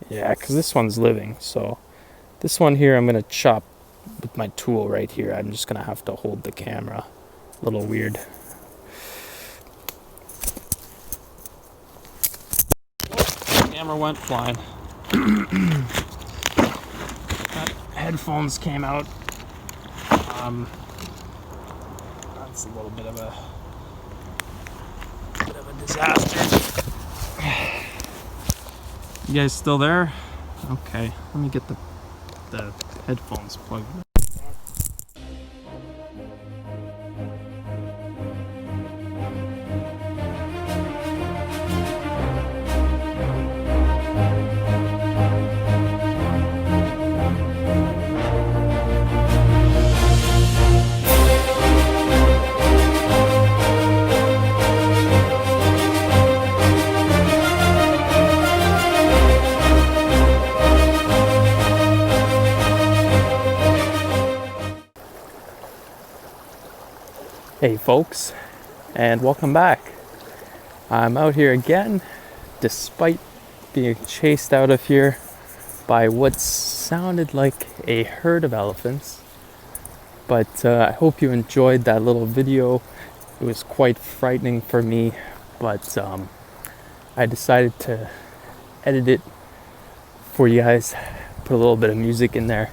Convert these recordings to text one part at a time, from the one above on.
Yeah, because this one's living. So this one here I'm going to chop with my tool right here. I'm just going to have to hold the camera. A little weird. Camera went flying. Headphones came out. That's a little bit of a disaster. You guys still there? Okay, let me get the headphones plugged in. Hey folks, and welcome back. I'm out here again, despite being chased out of here by what sounded like a herd of elephants. But I hope you enjoyed that little video. It was quite frightening for me, but I decided to edit it for you guys, put a little bit of music in there,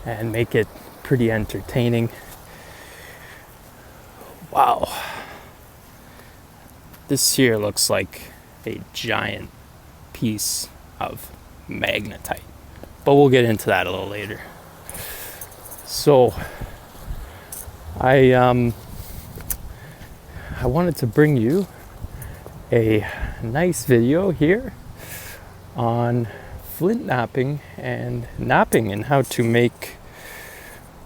and make it pretty entertaining. Wow, this here looks like a giant piece of magnetite, but we'll get into that a little later. So I wanted to bring you a nice video here on flint knapping and how to make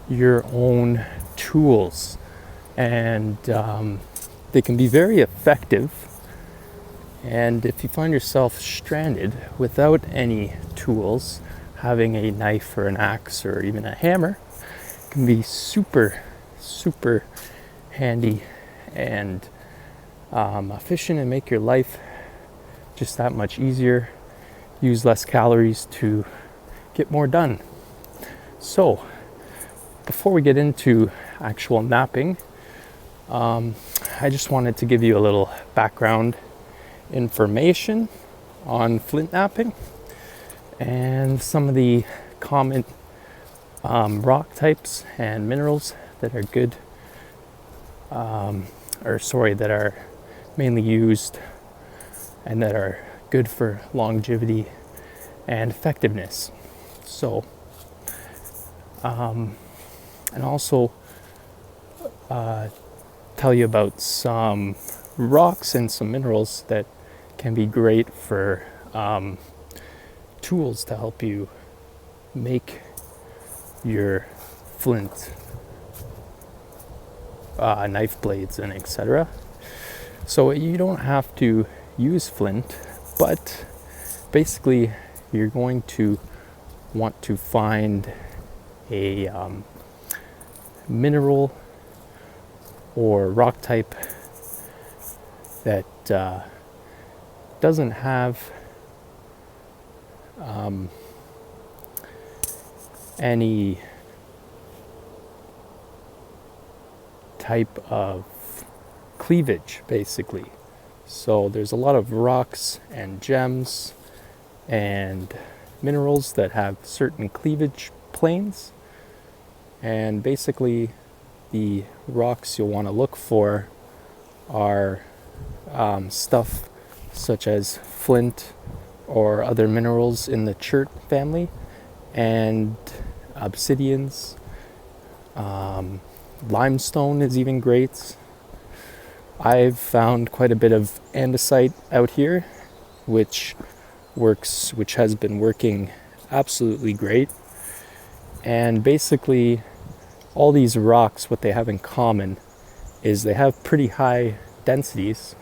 your own tools. And they can be very effective. And if you find yourself stranded without any tools, having a knife or an axe or even a hammer can be super handy and efficient, and make your life just that much easier. Use less calories to get more done. So before we get into actual knapping, I just wanted to give you a little background information on flint knapping and some of the common rock types and minerals that are good, that are mainly used and that are good for longevity and effectiveness. So, and also tell you about some rocks and some minerals that can be great for tools to help you make your flint knife blades and etc. So you don't have to use flint, but basically you're going to want to find a mineral or rock type that doesn't have any type of cleavage, basically. So there's a lot of rocks and gems and minerals that have certain cleavage planes, and basically the rocks you'll want to look for are stuff such as flint or other minerals in the Chert family, and obsidians. Limestone is even great. I've found quite a bit of andesite out here, which has been working absolutely great. And basically all these rocks, what they have in common is they have pretty high densities,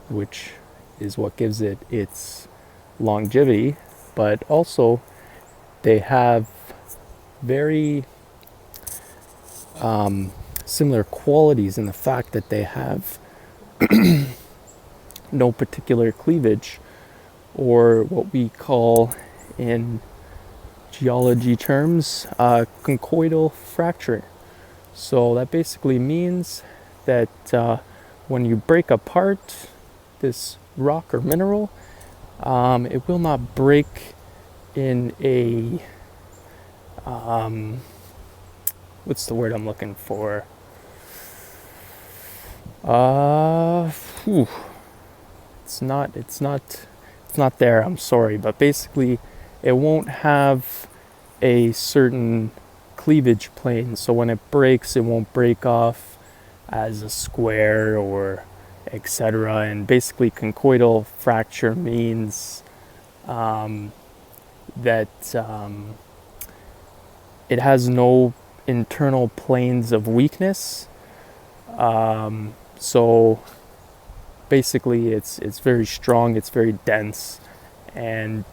which is what gives it its longevity, but also they have very similar qualities in the fact that they have no particular cleavage, or what we call in geology terms, conchoidal fracture. So that basically means that when you break apart this rock or mineral, it will not break in a what's the word I'm looking for? It's not there. I'm sorry, but basically, it won't have a certain cleavage plane. So when it breaks, it won't break off as a square or etc. And basically, conchoidal fracture means that it has no internal planes of weakness. So basically, it's very strong, it's very dense, and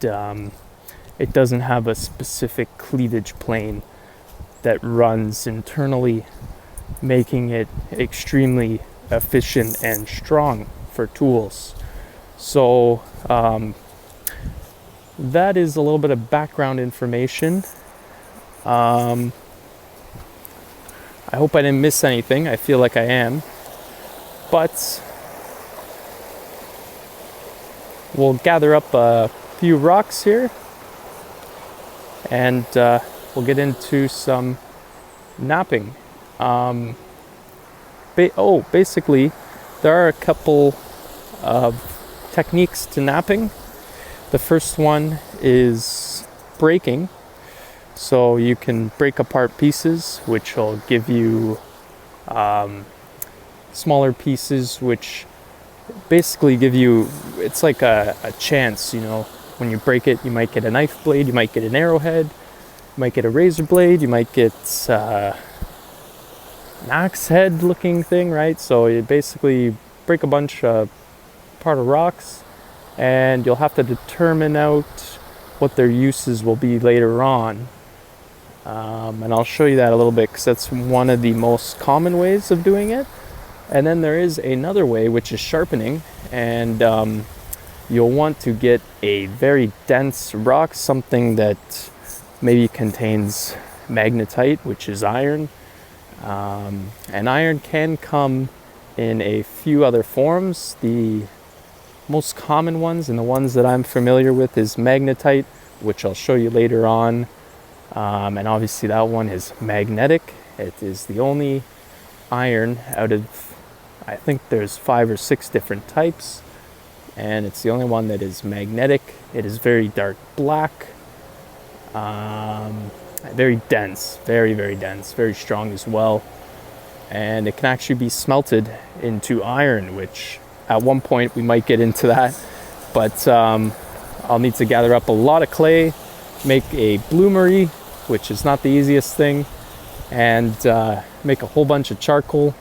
it doesn't have a specific cleavage plane that runs internally, making it extremely efficient and strong for tools. So that is a little bit of background information. I hope I didn't miss anything. I feel like I am. But we'll gather up a few rocks here and we'll get into some knapping. Basically, there are a couple of techniques to knapping. The first one is breaking. So you can break apart pieces, which will give you smaller pieces, which basically give you, it's like a chance, you know. When you break it, you might get a knife blade, you might get an arrowhead, you might get a razor blade, you might get an axe head looking thing, right? So you basically break a bunch of part of rocks, and you'll have to determine out what their uses will be later on. And I'll show you that a little bit, because that's one of the most common ways of doing it. And then there is another way, which is sharpening, and you'll want to get a very dense rock, something that maybe contains magnetite, which is iron. And iron can come in a few other forms. The most common ones, and the ones that I'm familiar with, is magnetite, which I'll show you later on. And obviously that one is magnetic. It is the only iron out of, I think there's 5 or 6 different types, and it's the only one that is magnetic. It is very dark black, very dense, very, very dense, very strong as well. And it can actually be smelted into iron, which at one point we might get into that. But I'll need to gather up a lot of clay, make a bloomery, which is not the easiest thing, and make a whole bunch of charcoal.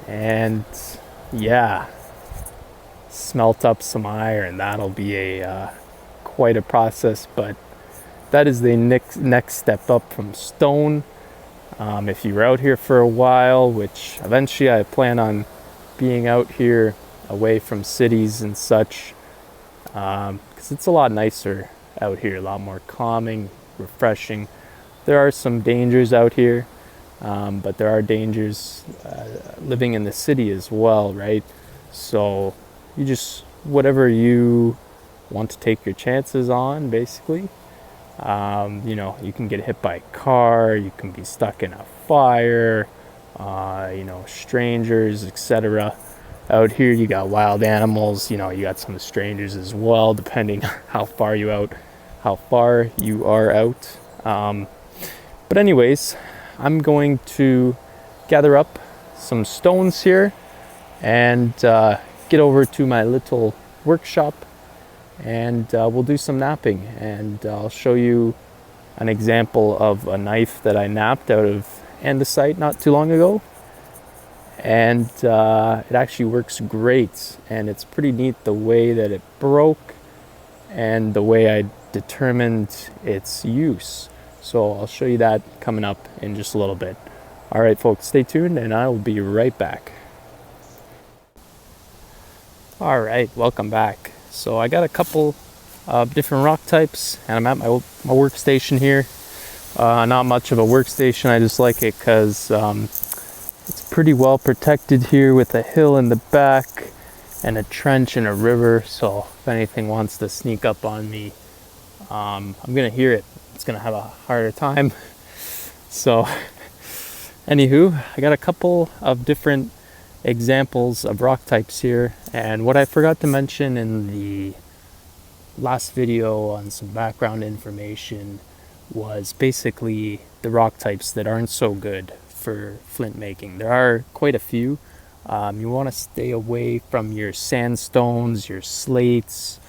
And yeah, smelt up some iron. That'll be a quite a process, but that is the next step up from stone. If you're out here for a while, which eventually I plan on being out here away from cities and such, because it's a lot nicer out here, a lot more calming, refreshing. There are some dangers out here, but there are dangers living in the city as well, right? So you just, whatever you want to take your chances on, basically. You know, you can get hit by a car, you can be stuck in a fire, you know, strangers, etc. Out here you got wild animals, you know, you got some strangers as well, depending how far you are out. But anyways, I'm going to gather up some stones here and get over to my little workshop, and we'll do some knapping, and I'll show you an example of a knife that I knapped out of andesite not too long ago, and it actually works great, and it's pretty neat the way that it broke and the way I determined its use. So I'll show you that coming up in just a little bit. All right, folks, stay tuned and I will be right back. All right, welcome back. So I got a couple of different rock types, and I'm at my workstation here. Not much of a workstation, I just like it because it's pretty well protected here with a hill in the back and a trench and a river, so if anything wants to sneak up on me, I'm gonna hear it. It's gonna have a harder time. So anywho, I got a couple of different examples of rock types here, and what I forgot to mention in the last video on some background information was basically the rock types that aren't so good for flint making. There are quite a few. You want to stay away from your sandstones, your slates,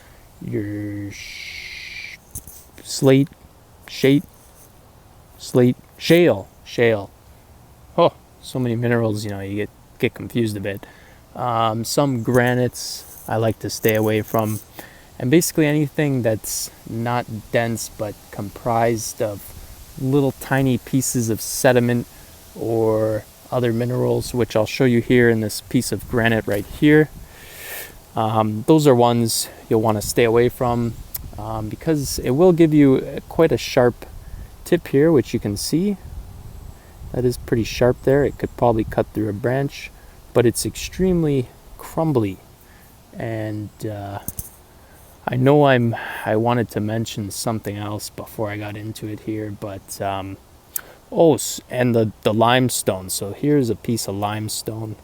your shale. Oh, so many minerals, you get confused a bit. Some granites I like to stay away from, and basically anything that's not dense but comprised of little tiny pieces of sediment or other minerals, which I'll show you here in this piece of granite right here. Those are ones you'll want to stay away from, because it will give you quite a sharp tip here, which you can see. That is pretty sharp there. It could probably cut through a branch, but it's extremely crumbly. And I know I wanted to mention something else before I got into it here, but and the limestone. So here's a piece of limestone,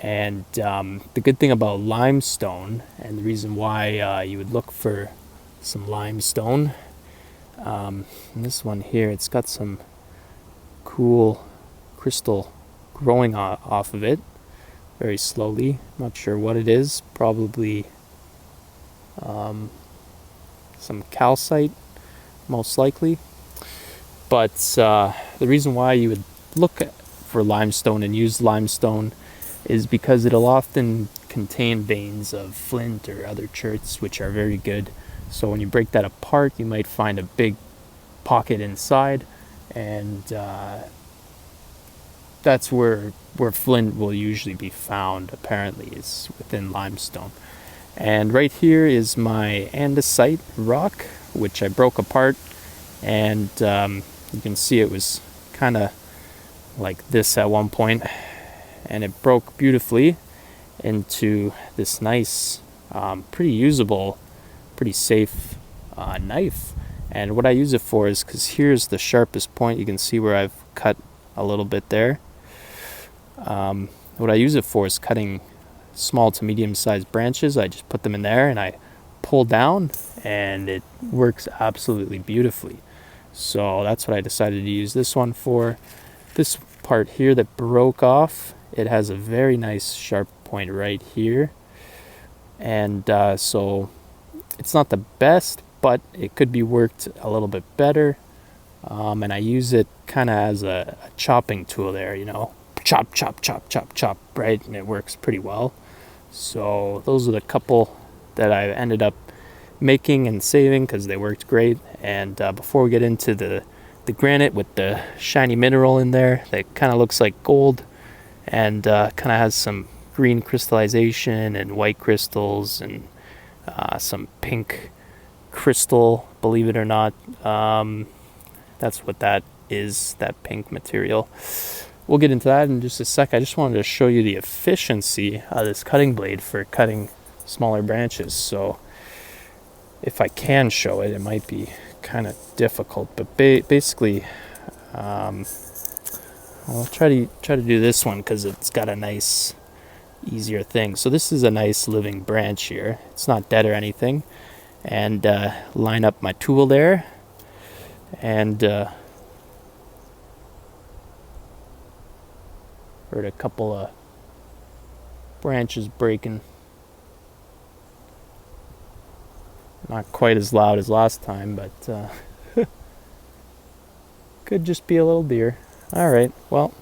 and the good thing about limestone, and the reason why you would look for some limestone, this one here, it's got some cool crystal growing off of it very slowly. Not sure what it is, probably some calcite most likely, but the reason why you would look for limestone and use limestone is because it'll often contain veins of flint or other cherts, which are very good. So when you break that apart, you might find a big pocket inside, and that's where flint will usually be found, apparently, is within limestone. And right here is my Andesite Rock, which I broke apart, and you can see it was kind of like this at one point, and it broke beautifully into this nice, pretty usable, pretty safe knife. And what I use it for is, because here's the sharpest point, you can see where I've cut a little bit there. What I use it for is cutting small to medium sized branches. I just put them in there and I pull down, and it works absolutely beautifully. So that's what I decided to use this one for. This part here that broke off, it has a very nice sharp point right here, and so it's not the best, but it could be worked a little bit better. And I use it kind of as a chopping tool there, chop, chop, chop, chop, chop, right? And it works pretty well. So those are the couple that I ended up making and saving because they worked great. And before we get into the granite with the shiny mineral in there that kind of looks like gold and kind of has some green crystallization and white crystals and some pink crystal, believe it or not. That's what that is, that pink material. We'll get into that in just a sec. I just wanted to show you the efficiency of this cutting blade for cutting smaller branches. So if I can show it, it might be kind of difficult, but basically I'll try to do this one because it's got a nice easier thing. So this is a nice living branch here. It's not dead or anything. And line up my tool there, and heard a couple of branches breaking. Not quite as loud as last time, but could just be a little deer. Alright, well,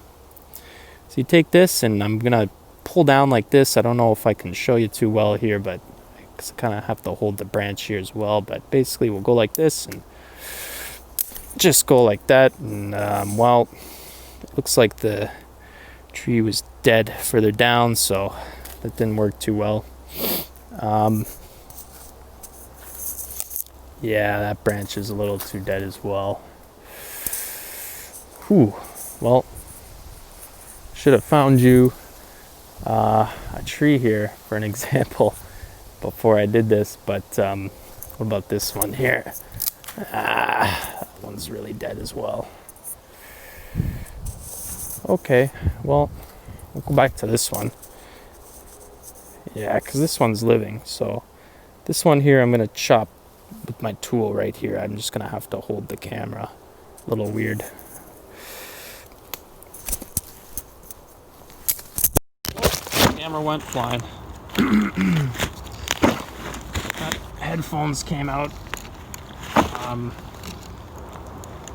so you take this, and I'm gonna pull down like this. I don't know if I can show you too well here, but I kind of have to hold the branch here as well. But basically we'll go like this and just go like that, and well, it looks like the tree was dead further down, so that didn't work too well. Yeah, that branch is a little too dead as well. Whew. Well, should have found you a tree here for an example before I did this, but what about this one here? That one's really dead as well. Okay, well, we'll go back to this one. Yeah, because this one's living. So this one here I'm going to chop with my tool right here. I'm just going to have to hold the camera. A little weird. Camera went flying. Headphones came out.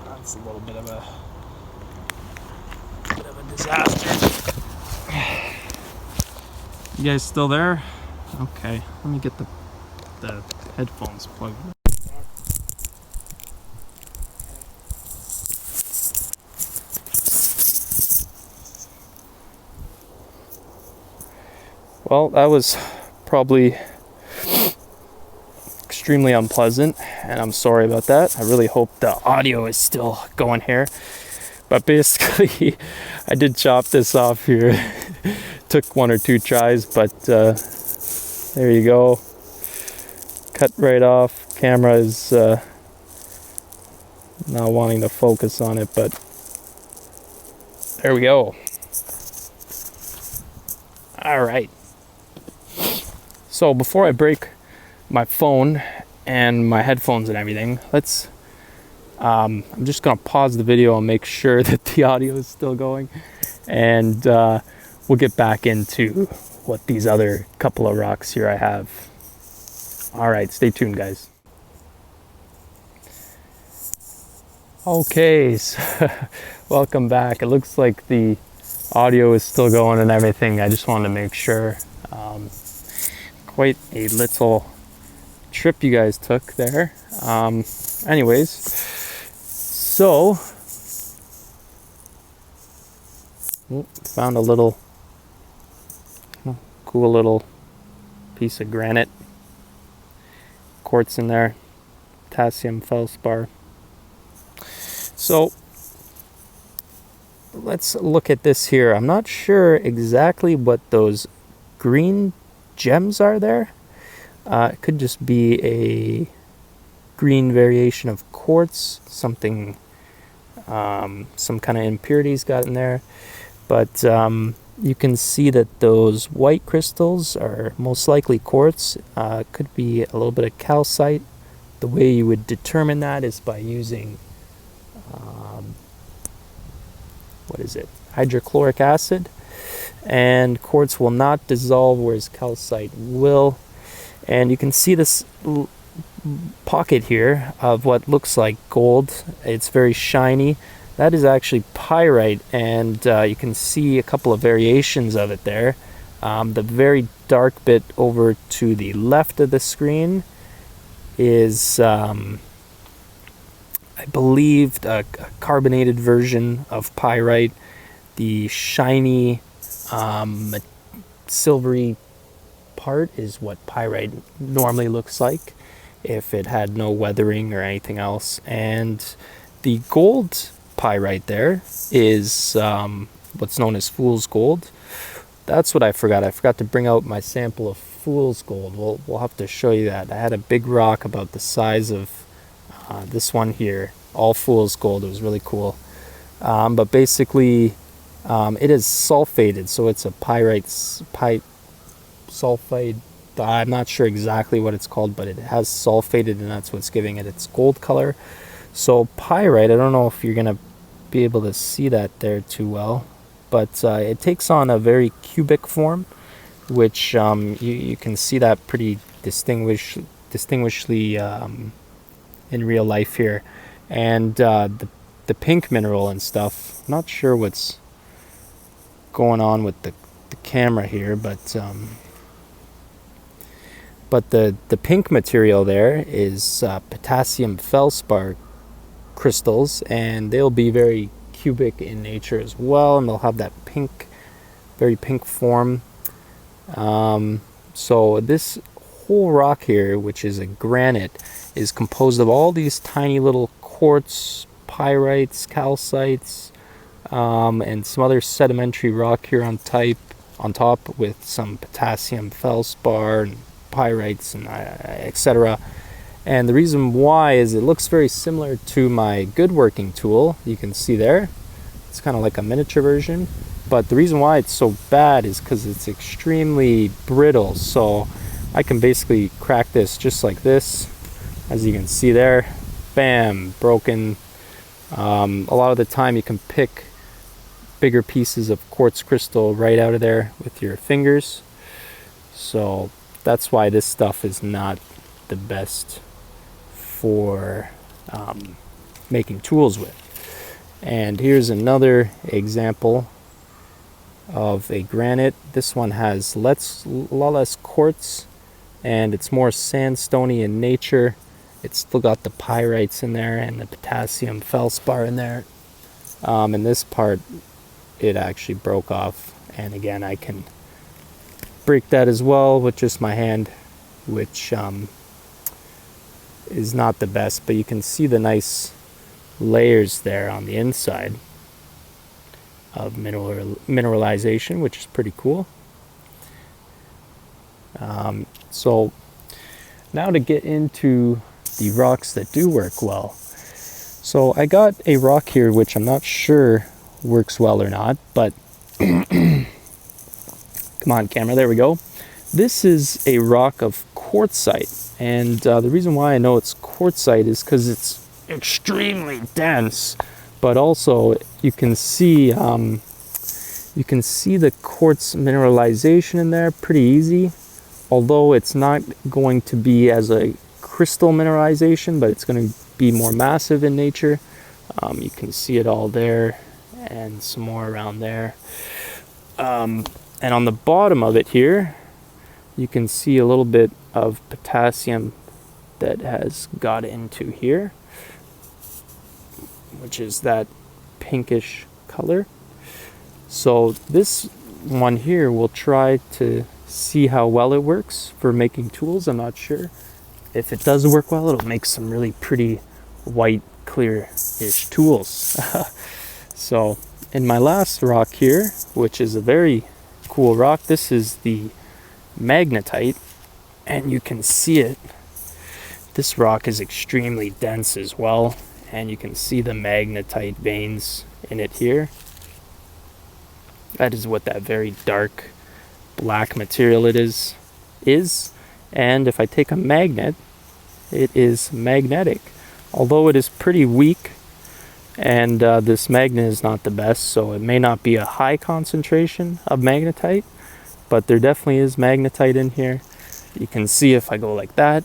That's a little bit of a disaster. You guys still there? Okay, let me get the headphones plugged in. Well, that was probably extremely unpleasant, and I'm sorry about that. I really hope the audio is still going here. But basically, I did chop this off here. Took 1 or 2 tries, but there you go. Cut right off. Camera is not wanting to focus on it, but there we go. All right. So before I break my phone and my headphones and everything, I'm just gonna pause the video and make sure that the audio is still going, and we'll get back into what these other couple of rocks here I have. All right, stay tuned, guys. Okay, so welcome back. It looks like the audio is still going and everything. I just wanted to make sure. Quite a little trip you guys took there. Anyways, so found a little cool little piece of granite, quartz in there, potassium feldspar. So let's look at this here. I'm not sure exactly what those green gems are there. It could just be a green variation of quartz, something, some kind of impurities got in there. But you can see that those white crystals are most likely quartz. Could be a little bit of calcite. The way you would determine that is by using hydrochloric acid, and quartz will not dissolve, whereas calcite will. And you can see this pocket here of what looks like gold. It's very shiny. That is actually pyrite, and you can see a couple of variations of it there. The very dark bit over to the left of the screen is I believe a carbonated version of pyrite. The shiny silvery part is what pyrite normally looks like if it had no weathering or anything else. And the gold pyrite there is what's known as fool's gold. That's what I forgot. I forgot to bring out my sample of fool's gold. We'll have to show you that. I had a big rock about the size of this one here, all fool's gold. It was really cool. But basically it is sulfated, so it's a pyrite sulfide. I'm not sure exactly what it's called, but it has sulfated, and that's what's giving it its gold color. So pyrite, I don't know if you're gonna be able to see that there too well, but it takes on a very cubic form, which you can see that pretty distinguishedly in real life here. And the pink mineral and stuff, not sure what's going on with the camera here, but the pink material there is potassium feldspar crystals, and they'll be very cubic in nature as well, and they'll have that pink, very pink form. So this whole rock here, which is a granite, is composed of all these tiny little quartz, pyrites, calcites, and some other sedimentary rock here on top with some potassium feldspar and pyrites and etc. And the reason why is it looks very similar to my good working tool. You can see there, it's kind of like a miniature version. But the reason why it's so bad is because it's extremely brittle. So I can basically crack this just like this. As you can see there, bam, broken. A lot of the time you can pick bigger pieces of quartz crystal right out of there with your fingers. So that's why this stuff is not the best for making tools with. And here's another example of a granite. This one has a lot less quartz and it's more sandstony in nature. It's still got the pyrites in there and the potassium feldspar in there. And this part, it actually broke off. And again, I can break that as well with just my hand, which is not the best, but you can see the nice layers there on the inside of mineralization, which is pretty cool. So now to get into the rocks that do work well. So I got a rock here which I'm not sure works well or not, but come on camera, there we go. This is a rock of quartzite, and the reason why I know it's quartzite is because it's extremely dense, but also you can see the quartz mineralization in there pretty easy, although it's not going to be as a crystal mineralization, but it's going to be more massive in nature. You can see it all there and some more around there. And on the bottom of it here, you can see a little bit of potassium that has got into here, which is that pinkish color. So this one here, we'll try to see how well it works for making tools. I'm not sure. If it does work well, it'll make some really pretty white, clear-ish tools. So in my last rock here, which is a very cool rock, this is the Magnetite, and you can see it. This rock is extremely dense as well, and you can see the magnetite veins in it here. That is what that very dark black material it is. And if I take a magnet, it is magnetic. Although it is pretty weak, and this magnet is not the best, so it may not be a high concentration of magnetite, but there definitely is magnetite in here. You can see if I go like that,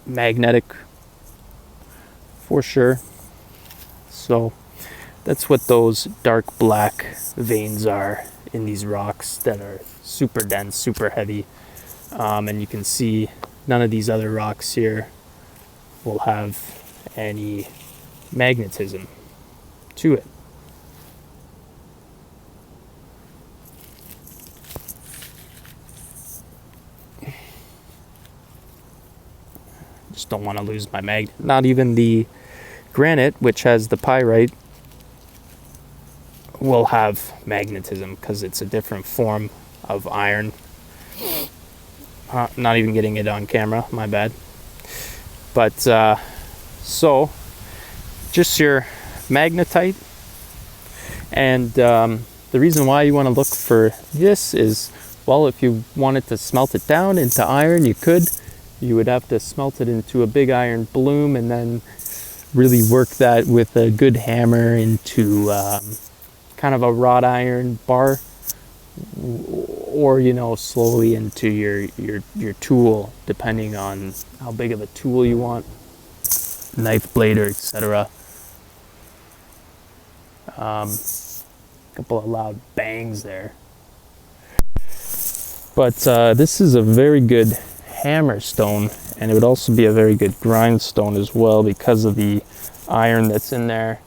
magnetic for sure. So that's what those dark black veins are in these rocks that are super dense, super heavy. And you can see none of these other rocks here will have any magnetism to it. Just don't want to lose my magnet. Not even the granite, which has the pyrite, will have magnetism because it's a different form of iron. Not even getting it on camera, my bad. But so just your magnetite, and the reason why you want to look for this is, well, if you wanted to smelt it down into iron, you could. You would have to smelt it into a big iron bloom and then really work that with a good hammer into kind of a wrought iron bar, or slowly into your tool, depending on how big of a tool you want, knife blade or etc. Couple of loud bangs there, but this is a very good hammer stone, and it would also be a very good grindstone as well because of the iron that's in there,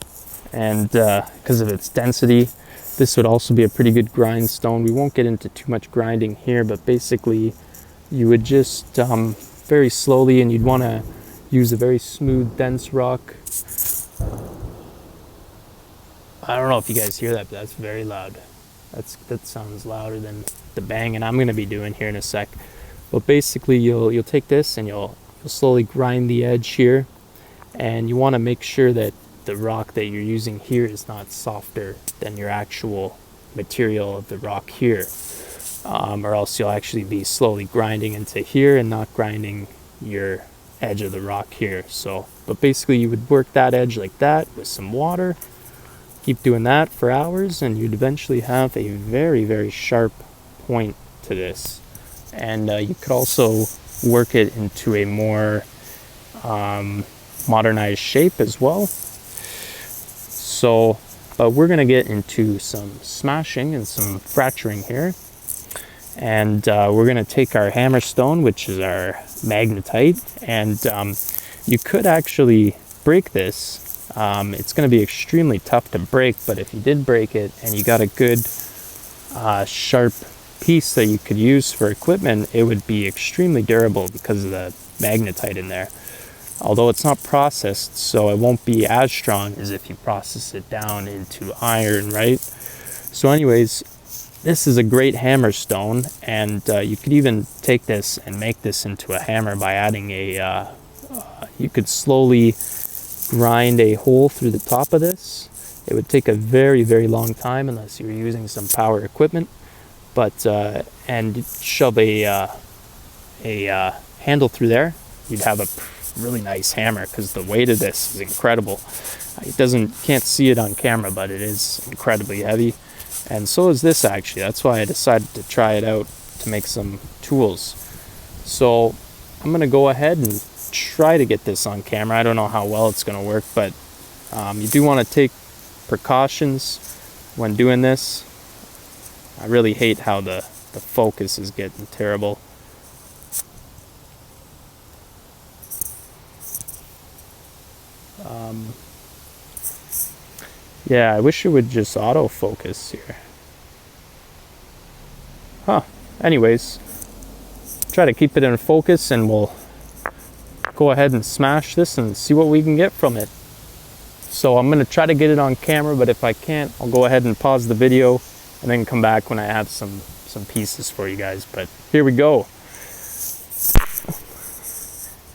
and because of its density. This would also be a pretty good grindstone. We won't get into too much grinding here, but basically you would just very slowly, and you'd want to use a very smooth, dense rock. I don't know if you guys hear that, but that's very loud. That sounds louder than the banging I'm going to be doing here in a sec. But basically, you'll take this and you'll slowly grind the edge here, and you want to make sure that the rock that you're using here is not softer than your actual material of the rock here, or else you'll actually be slowly grinding into here and not grinding your edge of the rock here. So, but basically, you would work that edge like that with some water. Keep doing that for hours, and you'd eventually have a very, very sharp point to this. And you could also work it into a more modernized shape as well. So, but we're going to get into some smashing and some fracturing here. And we're going to take our hammerstone, which is our magnetite, and you could actually break this. It's going to be extremely tough to break, but if you did break it and you got a good sharp piece that you could use for equipment, it would be extremely durable because of the magnetite in there. Although it's not processed, so it won't be as strong as if you process it down into iron, right? So anyways, this is a great hammerstone, and you could even take this and make this into a hammer by adding a, you could slowly grind a hole through the top of this. It would take a very, very long time unless you were using some power equipment, but and shove a handle through there. You'd have a really nice hammer because the weight of this is incredible. Can't see it on camera, but it is incredibly heavy, and so is this actually. That's why I decided to try it out to make some tools. So I'm gonna go ahead and try to get this on camera. I don't know how well it's going to work, but you do want to take precautions when doing this. I really hate how the focus is getting terrible. Yeah, I wish it would just autofocus here. Anyways, try to keep it in focus, and we'll go ahead and smash this and see what we can get from it. So I'm going to try to get it on camera, but if I can't, I'll go ahead and pause the video and then come back when I have some pieces for you guys. But here we go.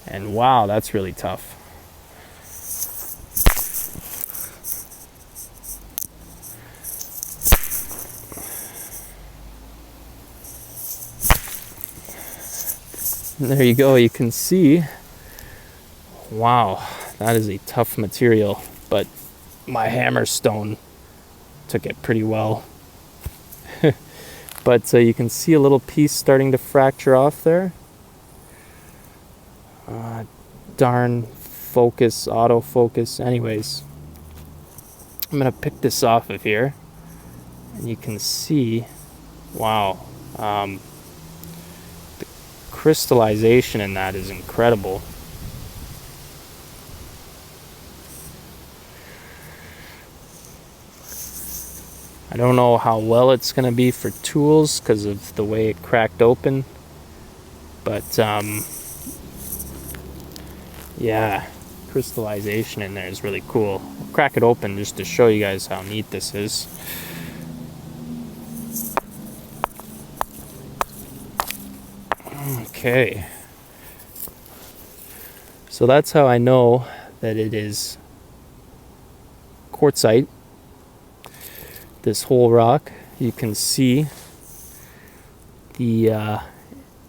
And wow, that's really tough. And there you go, you can see. Wow, that is a tough material, but my hammerstone took it pretty well. But you can see a little piece starting to fracture off there. Darn focus, autofocus. Anyways, I'm gonna pick this off of here, and you can see, wow, the crystallization in that is incredible. I don't know how well it's going to be for tools because of the way it cracked open, but yeah, crystallization in there is really cool. I'll crack it open just to show you guys how neat this is. Okay, so that's how I know that it is quartzite. This whole rock, you can see the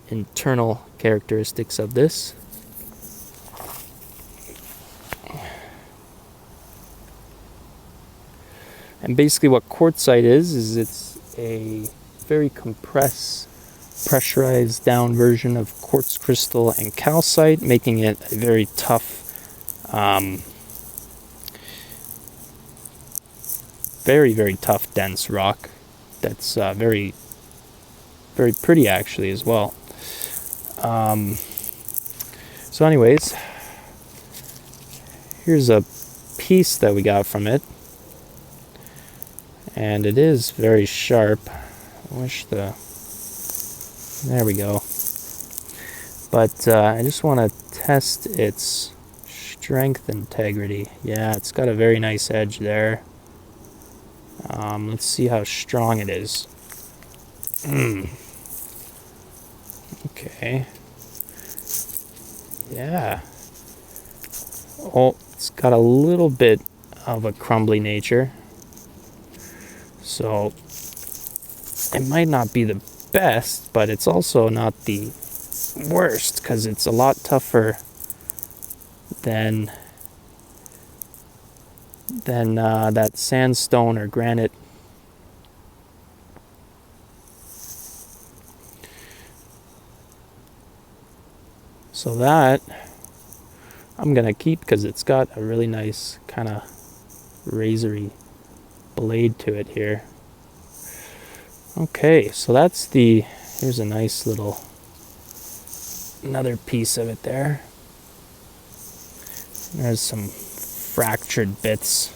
internal characteristics of this. And basically what quartzite is it's a very compressed, pressurized down version of quartz crystal and calcite, making it a very tough, very, very tough, dense rock that's very, very pretty actually as well. So anyways, here's a piece that we got from it, and it is very sharp. There we go. But I just want to test its strength integrity. Yeah, it's got a very nice edge there. Let's see how strong it is. Okay. Yeah. Oh, it's got a little bit of a crumbly nature. So it might not be the best, but it's also not the worst, because it's a lot tougher than that sandstone or granite. So that I'm gonna keep because it's got a really nice kind of razory blade to it here. Okay, so that's here's a nice little, another piece of it there. There's some fractured bits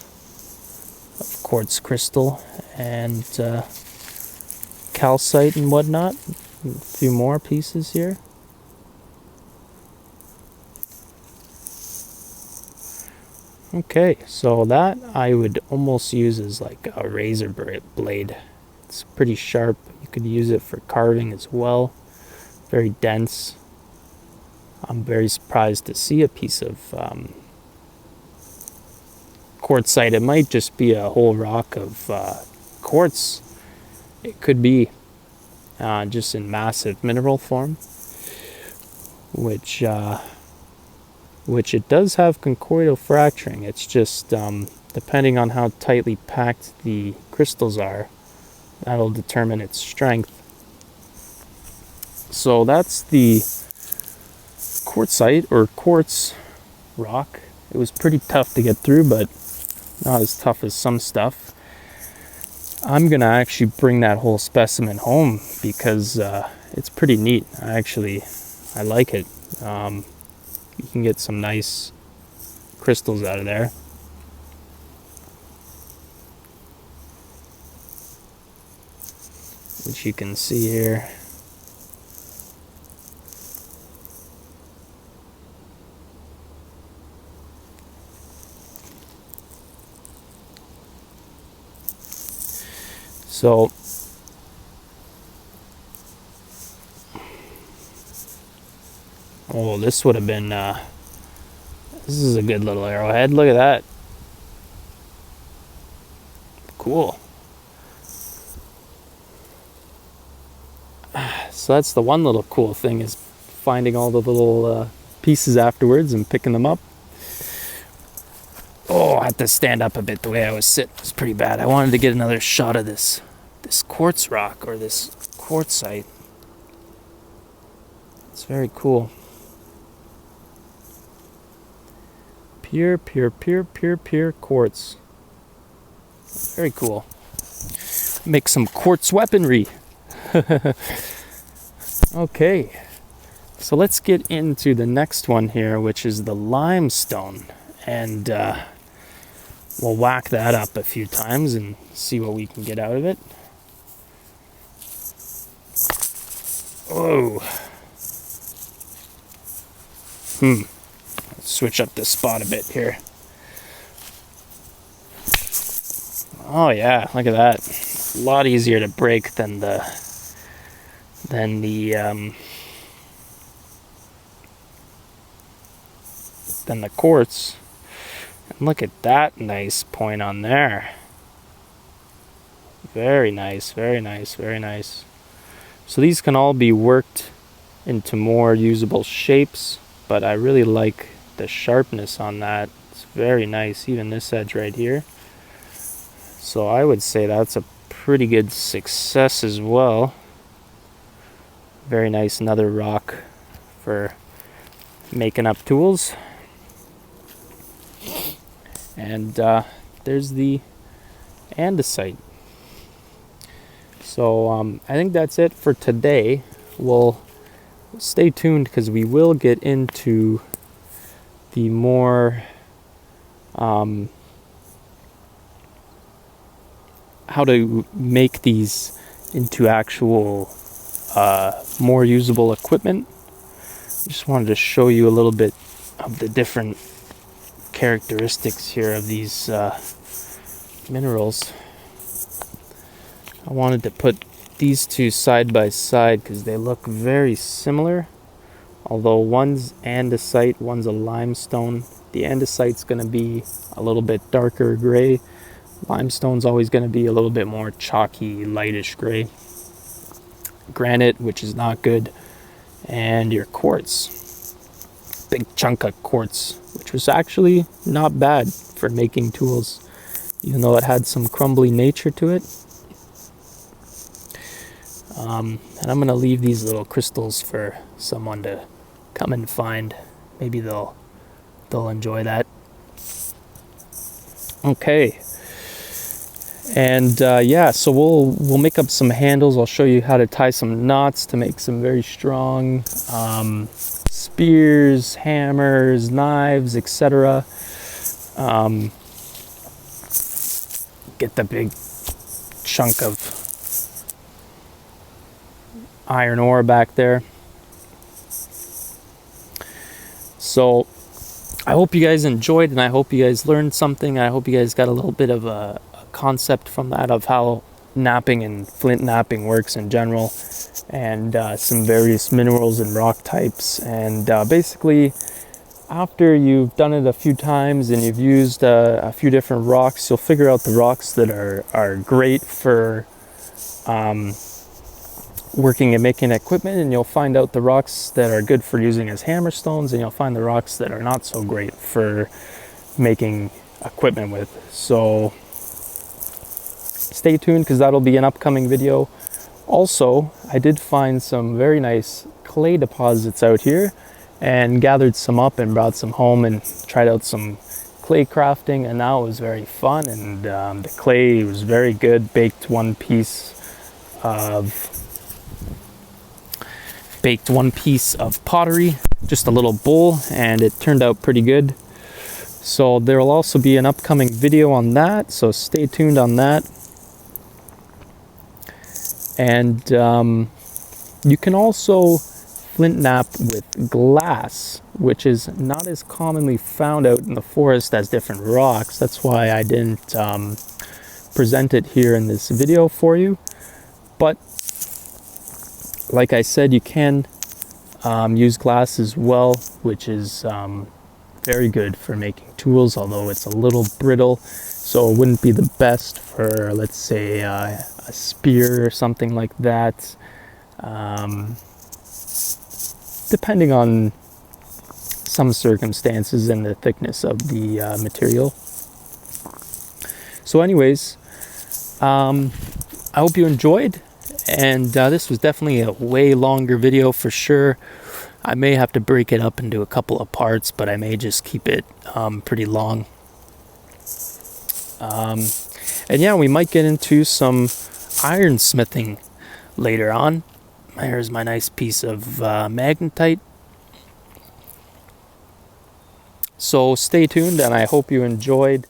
of quartz crystal and calcite and whatnot. A few more pieces here. Okay, so that I would almost use as like a razor blade. It's pretty sharp. You could use it for carving as well. Very dense. I'm very surprised to see a piece of quartzite. It might just be a whole rock of quartz. It could be just in massive mineral form, which it does have conchoidal fracturing. It's just depending on how tightly packed the crystals are, that'll determine its strength. So that's the quartzite or quartz rock. It was pretty tough to get through, but not as tough as some stuff. I'm gonna actually bring that whole specimen home because it's pretty neat. I like it. You can get some nice crystals out of there. Which you can see here. So oh, this would have been this is a good little arrowhead. Look at that. Cool. So that's the one little cool thing, is finding all the little pieces afterwards and picking them up. Oh, I had to stand up a bit. The way I was sitting was pretty bad. I wanted to get another shot of this quartz rock, or this quartzite. It's very cool. Pure quartz. Very cool. Make some quartz weaponry. Okay, so let's get into the next one here, which is the limestone, and we'll whack that up a few times and see what we can get out of it. Whoa. Let's switch up the spot a bit here. Oh yeah, look at that. A lot easier to break than the quartz. And look at that nice point on there. Very nice, very nice, very nice. So these can all be worked into more usable shapes, but I really like the sharpness on that. It's very nice, even this edge right here. So I would say that's a pretty good success as well. Very nice, another rock for making up tools. And there's the andesite. So I think that's it for today. We'll stay tuned because we will get into the more how to make these into actual more usable equipment. Just wanted to show you a little bit of the different characteristics here of these minerals. I wanted to put these two side by side because they look very similar, although one's andesite, one's a limestone. The andesite's going to be a little bit darker gray. Limestone's always going to be a little bit more chalky, lightish gray. Granite, which is not good, and your quartz. Big chunk of quartz, which was actually not bad for making tools, even though it had some crumbly nature to it. And I'm going to leave these little crystals for someone to come and find. Maybe they'll enjoy that. Okay. And yeah, so we'll make up some handles. I'll show you how to tie some knots to make some very strong spears, hammers, knives, etc. Get the big chunk of iron ore back there. So I hope you guys enjoyed, and I hope you guys learned something. I hope you guys got a little bit of a concept from that of how knapping and flint knapping works in general, and some various minerals and rock types. And basically, after you've done it a few times and you've used a few different rocks, you'll figure out the rocks that are great for working and making equipment, and you'll find out the rocks that are good for using as hammerstones, and you'll find the rocks that are not so great for making equipment with. So stay tuned, because that'll be an upcoming video. Also, I did find some very nice clay deposits out here and gathered some up and brought some home and tried out some clay crafting, and that was very fun. And the clay was very good. Baked one piece of pottery, just a little bowl, and it turned out pretty good. So there will also be an upcoming video on that, so stay tuned on that. And you can also flint knap with glass, which is not as commonly found out in the forest as different rocks. That's why I didn't present it here in this video for you. But like I said, you can use glass as well, which is very good for making tools, although it's a little brittle, so it wouldn't be the best for, let's say, a spear or something like that, depending on some circumstances and the thickness of the material. So anyways, I hope you enjoyed, and this was definitely a way longer video for sure. I may have to break it up into a couple of parts, but I may just keep it pretty long. And yeah, we might get into some ironsmithing later on. Here's my nice piece of magnetite. So stay tuned, and I hope you enjoyed.